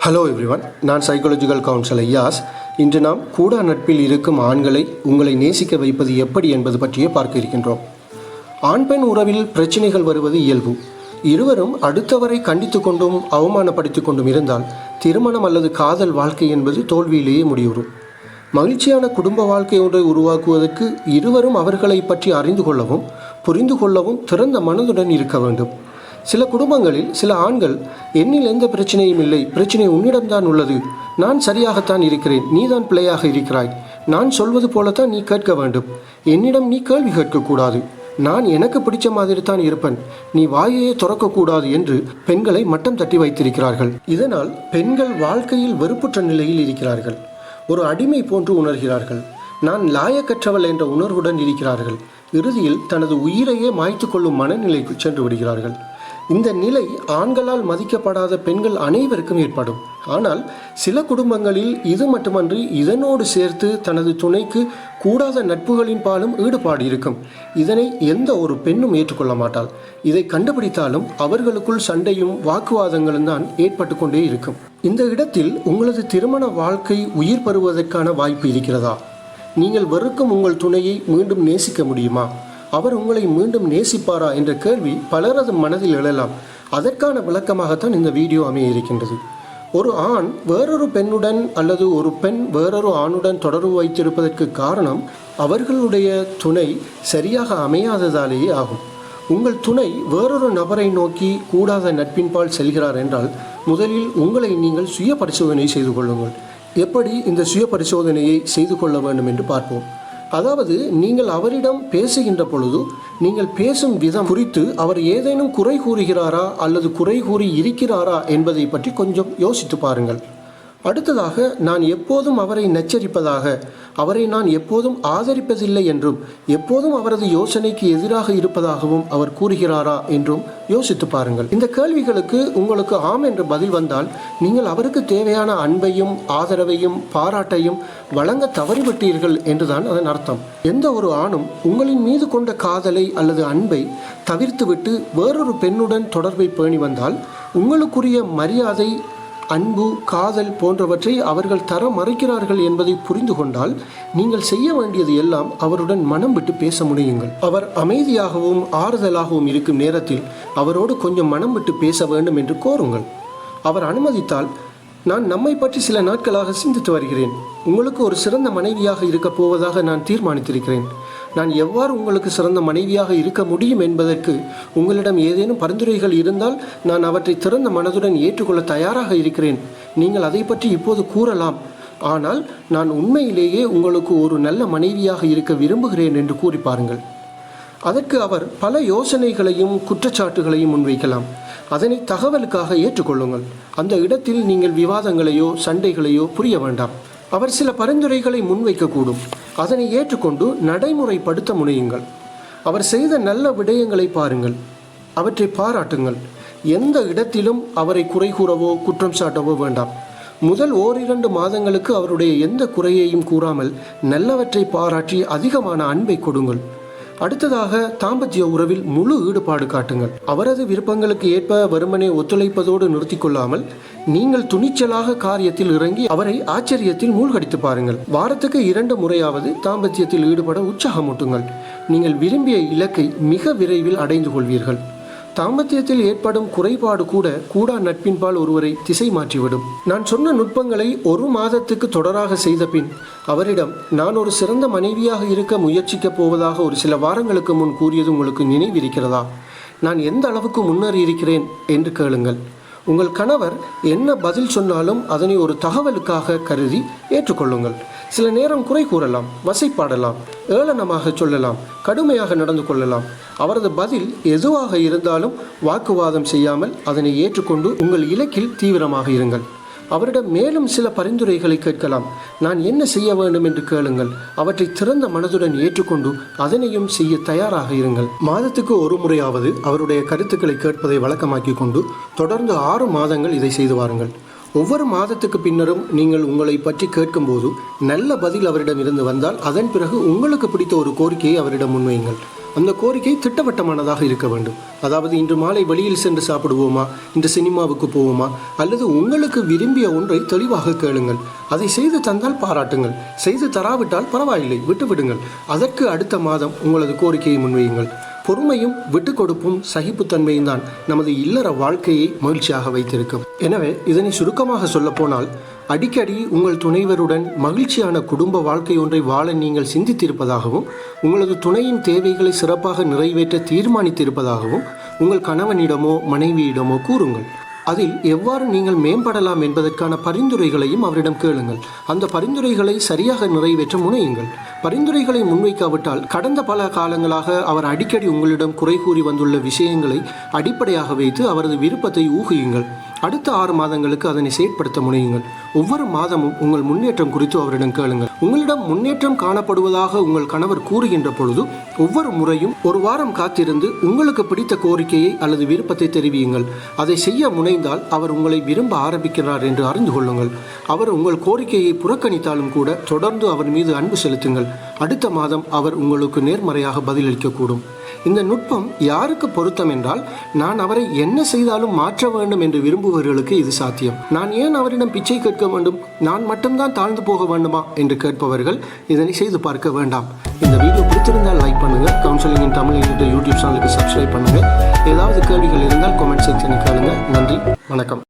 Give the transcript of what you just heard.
Hello everyone, நான் psychological councillor யாஸ். இன்று நாம் கூடா நட்பில் இருக்கும் ஆண்களை உங்களை நேசிக்க வைப்பது எப்படி என்பது பற்றியே பார்க்க இருக்கின்றோம். ஆண் பெண் உறவில் பிரச்சனைகள் வருவது இயல்பு. இருவரும் அடுத்தவரை கண்டித்து கொண்டும் அவமானப்படுத்தி கொண்டும் இருந்தால் திருமணம் அல்லது காதல் வாழ்க்கை என்பது தோல்வியிலேயே முடிவுறும். மகிழ்ச்சியான குடும்ப வாழ்க்கை ஒன்றை உருவாக்குவதற்கு இருவரும் அவர்களை பற்றி அறிந்து கொள்ளவும் புரிந்து கொள்ளவும் திறந்த மனதுடன் இருக்க வேண்டும். சில குடும்பங்களில் சில ஆண்கள், என்னில் எந்த பிரச்சனையும் இல்லை, பிரச்சனை உன்னிடம்தான் உள்ளது, நான் சரியாகத்தான் இருக்கிறேன், நீதான் பிழையாக இருக்கிறாய், நான் சொல்வது போலத்தான் நீ கேட்க வேண்டும், என்னிடம் நீ கேள்வி கேட்கக்கூடாது, நான் எனக்கு பிடிச்ச மாதிரி தான் இருப்பேன், நீ வாயையே திறக்கக்கூடாது என்று பெண்களை மட்டம் தட்டி வைத்திருக்கிறார்கள். இதனால் பெண்கள் வாழ்க்கையில் வெறுப்புற்ற நிலையில் இருக்கிறார்கள். ஒரு அடிமை போன்று உணர்கிறார்கள். நான் லாயக்கற்றவள் என்ற உணர்வுடன் இருக்கிறார்கள். இறுதியில் தனது உயிரையே மாய்த்து கொள்ளும் மனநிலைக்கு சென்று விடுகிறார்கள். இந்த நிலை ஆண்களால் மதிக்கப்படாத பெண்கள் அனைவருக்கும் ஏற்படும். ஆனால் சில குடும்பங்களில் இது மட்டுமன்றி இதனோடு சேர்த்து தனது துணைக்கு கூடாத நட்புகளின் பாலும் ஈடுபாடு இருக்கும். இதனை எந்த ஒரு பெண்ணும் ஏற்றுக்கொள்ள மாட்டாள். இதை கண்டுபிடித்தாலும் அவர்களுக்குள் சண்டையும் வாக்குவாதங்களும் தான் ஏற்பட்டு கொண்டே இருக்கும். இந்த இடத்தில் உங்களது திருமண வாழ்க்கை உயிர் பெறுவதற்கான வாய்ப்பு இருக்கிறதா? நீங்கள் வெறுக்கும் உங்கள் துணையை மீண்டும் நேசிக்க முடியுமா? அவர் உங்களை மீண்டும் நேசிப்பாரா என்ற கேள்வி பலரது மனதில் எழலாம். அதற்கான விளக்கமாகத்தான் இந்த வீடியோ அமைய இருக்கின்றது. ஒரு ஆண் வேறொரு பெண்ணுடன் அல்லது ஒரு பெண் வேறொரு ஆணுடன் தொடர்பு வைத்திருப்பதற்கு காரணம் அவர்களுடைய துணை சரியாக அமையாததாலேயே ஆகும். உங்கள் துணை வேறொரு நபரை நோக்கி கூடாத நட்பின்பால் செல்கிறார் என்றால் முதலில் உங்களை நீங்கள் சுய பரிசோதனை செய்து கொள்ளுங்கள். எப்படி இந்த சுய பரிசோதனையை செய்து கொள்ள வேண்டும் என்று பார்ப்போம். அதாவது, நீங்கள் அவரிடம் பேசுகின்ற பொழுது நீங்கள் பேசும் விதம் குறித்து அவர் ஏதேனும் குறை கூறுகிறாரா அல்லது குறை கூறி இருக்கிறாரா என்பதை பற்றி கொஞ்சம் யோசித்து பாருங்கள். அடுத்ததாக, நான் எப்போதும் அவரை நச்சரிப்பதாக, அவரை நான் எப்போதும் ஆதரிப்பதில்லை என்றும் எப்போதும் அவரது யோசனைக்கு எதிராக இருப்பதாகவும் அவர் கூறுகிறாரா என்றும் யோசித்து பாருங்கள். இந்த கேள்விகளுக்கு உங்களுக்கு ஆம் என்று பதில் வந்தால் நீங்கள் அவருக்கு தேவையான அன்பையும் ஆதரவையும் பாராட்டையும் வழங்க தவறிவிட்டீர்கள் என்றுதான் அதன் அர்த்தம். எந்த ஒரு ஆணும் உங்களின் மீது கொண்ட காதலை அல்லது அன்பை தவிர்த்துவிட்டு வேறொரு பெண்ணுடன் தொடர்பை பேணி வந்தால் உங்களுக்குரிய மரியாதை, அன்பு, காதல் போன்றவற்றை அவர்கள் தர மறுக்கிறார்கள் என்பதை புரிந்து கொண்டால் நீங்கள் செய்ய வேண்டியது எல்லாம் அவருடன் மனம் விட்டு பேச முடியுங்கள். அவர் அமைதியாகவும் ஆறுதலாகவும் இருக்கும் நேரத்தில் அவரோடு கொஞ்சம் மனம் விட்டு பேச வேண்டும் என்று கோருங்கள். அவர் அனுமதித்தால், நான் நம்மை பற்றி சில நாட்களாக சிந்தித்து வருகிறேன், உங்களுக்கு ஒரு சிறந்த மனைவியாக இருக்கப் போவதாக நான் தீர்மானித்திருக்கிறேன், நான் எவ்வாறு உங்களுக்கு சிறந்த மனைவியாக இருக்க முடியும் என்பதற்கு உங்களிடம் ஏதேனும் பரிந்துரைகள் இருந்தால் நான் அவற்றை திறந்த மனதுடன் ஏற்றுக்கொள்ள தயாராக இருக்கிறேன். நீங்கள் அதை பற்றி இப்போது கூறலாம். ஆனால் நான் உண்மையிலேயே உங்களுக்கு ஒரு நல்ல மனைவியாக இருக்க விரும்புகிறேன் என்று கூறி பாருங்கள். அதற்கு அவர் பல யோசனைகளையும் குற்றச்சாட்டுகளையும் முன்வைக்கலாம். அதனை தகவலுக்காக ஏற்றுக்கொள்ளுங்கள். அந்த இடத்தில் நீங்கள் விவாதங்களையோ சண்டைகளையோ புரிய வேண்டாம். அவர் சில பரிந்துரைகளை முன்வைக்கக்கூடும். அதனை ஏற்றுக்கொண்டு நடைமுறைப்படுத்த முனையுங்கள். அவர் செய்த நல்ல விடயங்களை பாருங்கள், அவற்றை பாராட்டுங்கள். எந்த இடத்திலும் அவரை குறை கூறவோ குற்றம் சாட்டவோ வேண்டாம். முதல் 1-2 மாதங்களுக்கு அவருடைய எந்த குறையையும் கூறாமல் நல்லவற்றை பாராட்டி அதிகமான அன்பை கொடுங்கள். அடுத்ததாக, தாம்பத்திய உறவில் முழு ஈடுபாடு காட்டுங்கள். அவரது விருப்பங்களுக்கு ஏற்ப வெறுமனே ஒத்துழைப்பதோடு நிறுத்தி கொள்ளாமல் நீங்கள் துணிச்சலாக காரியத்தில் இறங்கி அவரை ஆச்சரியத்தில் மூழ்கடித்து பாருங்கள். வாரத்துக்கு 2 முறையாவது தாம்பத்தியத்தில் ஈடுபட உற்சாகமூட்டுங்கள். நீங்கள் விரும்பிய இலக்கை மிக விரைவில் அடைந்து கொள்வீர்கள். தாம்பத்தியத்தில் ஏற்படும் குறைபாடு கூட கூடா நட்பின்பால் ஒருவரை திசை மாற்றிவிடும். நான் சொன்ன நுட்பங்களை 1 மாதத்துக்கு தொடராக செய்த பின் அவரிடம், நான் ஒரு சிறந்த மனைவியாக இருக்க முயற்சிக்கப் போவதாக ஒரு சில வாரங்களுக்கு முன் கூறியது உங்களுக்கு நினைவிருக்கிறதா? நான் எந்த அளவுக்கு முன்னேறி இருக்கிறேன் என்று கேளுங்கள். உங்கள் கணவர் என்ன பதில் சொன்னாலும் அதனை ஒரு தகவலுக்காக கருதி ஏற்றுக்கொள்ளுங்கள். சில நேரம் குறை கூறலாம், வசைப்பாடலாம், ஏளனமாக சொல்லலாம், கடுமையாக நடந்து கொள்ளலாம். அவரது பதில் எதுவாக இருந்தாலும் வாக்குவாதம் செய்யாமல் அதனை ஏற்றுக்கொண்டு உங்கள் இலக்கில் தீவிரமாக இருங்கள். அவரிடம் மேலும் சில பரிந்துரைகளை கேட்கலாம். நான் என்ன செய்ய வேண்டும் என்று கேளுங்கள். அவற்றை திறந்த மனதுடன் ஏற்றுக்கொண்டு அதனையும் செய்ய தயாராக இருங்கள். மாதத்துக்கு 1 முறையாவது அவருடைய கருத்துக்களை கேட்பதை வழக்கமாக்கி கொண்டு தொடர்ந்து 6 மாதங்கள் இதை செய்து வாருங்கள். ஒவ்வொரு மாதத்துக்கு பின்னரும் நீங்கள் உங்களை பற்றி கேட்கும்போது நல்ல பதில் அவரிடம் இருந்து வந்தால் அதன் பிறகு உங்களுக்கு பிடித்த ஒரு கோரிக்கையை அவரிடம் முன்வையுங்கள். அந்த கோரிக்கை திட்டவட்டமானதாக இருக்க வேண்டும். அதாவது இன்று மாலை வெளியில் சென்று சாப்பிடுவோமா, இன்று சினிமாவுக்கு போவோமா, அல்லது உங்களுக்கு விரும்பிய ஒன்றை தெளிவாக கேளுங்கள். அதை செய்து தந்தால் பாராட்டுங்கள், செய்து தராவிட்டால் பரவாயில்லை, விட்டுவிடுங்கள். அதற்கு அடுத்த மாதம் உங்களது கோரிக்கையை முன்வையுங்கள். பொறுமையும் விட்டுக் கொடுப்பும் சகிப்புத்தன்மையும் தான் நமது இல்லற வாழ்க்கையை மகிழ்ச்சியாக வைத்திருக்கும். எனவே இதனை சுருக்கமாக சொல்லப்போனால், அடிக்கடி உங்கள் துணைவருடன் மகிழ்ச்சியான குடும்ப வாழ்க்கை ஒன்றை வாழ நீங்கள் சிந்தித்திருப்பதாகவும், உங்களது துணையின் தேவைகளை சிறப்பாக நிறைவேற்ற தீர்மானித்திருப்பதாகவும் உங்கள் கணவனிடமோ மனைவியிடமோ கூறுங்கள். அதில் எவ்வாறு நீங்கள் மேம்படலாம் என்பதற்கான பரிந்துரைகளையும் அவரிடம் கேளுங்கள். அந்த பரிந்துரைகளை சரியாக நிறைவேற்ற முனையுங்கள். பரிந்துரைகளை முன்வைக்காவிட்டால் கடந்த பல காலங்களாக அவர் அடிக்கடி உங்களிடம் குறை கூறி வந்துள்ள விஷயங்களை அடிப்படையாக வைத்து அவரது விருப்பத்தை ஊகியுங்கள். அடுத்த 6 மாதங்களுக்கு அதனை செயற்படுத்த முனையுங்கள். ஒவ்வொரு மாதமும் உங்கள் முன்னேற்றம் குறித்து அவரிடம் கேளுங்கள். உங்களிடம் முன்னேற்றம் காணப்படுவதாக உங்கள் கணவர் கூறுகின்ற பொழுது ஒவ்வொரு முறையும் ஒரு வாரம் காத்திருந்து உங்களுக்கு பிடித்த கோரிக்கையை அல்லது விருப்பத்தை தெரிவியுங்கள். அதை செய்ய முனைந்தால் அவர் உங்களை விரும்ப ஆரம்பிக்கிறார் என்று அறிந்து கொள்ளுங்கள். அவர் உங்கள் கோரிக்கையை புறக்கணித்தாலும் கூட தொடர்ந்து அவர் மீது அன்பு செலுத்துங்கள். அடுத்த மாதம் அவர் உங்களுக்கு நேர்மறையாக பதிலளிக்கக்கூடும். இந்த நுட்பம் யாருக்கு பொருத்தம் என்றால், நான் அவரை என்ன செய்தாலும் மாற்ற வேண்டும் என்று விரும்புபவர்களுக்கு இது சாத்தியம். நான் ஏன் அவரிடம் பிச்சை கேட்க வேண்டும், நான் மட்டும்தான் தாழ்ந்து போக வேண்டுமா என்று கேட்பவர்கள் இதனை செய்து பார்க்க வேண்டாம். இந்த வீடியோ பிடித்திருந்தால் லைக் பண்ணுங்க. கவுன்சிலிங் இன் தமிழ் என்ற யூடியூப் சேனலுக்கு சப்ஸ்கிரைப் பண்ணுங்க. ஏதாவது கேள்விகள் இருந்தால் கமெண்ட் செக்ஷனில் கேளுங்க. நன்றி, வணக்கம்.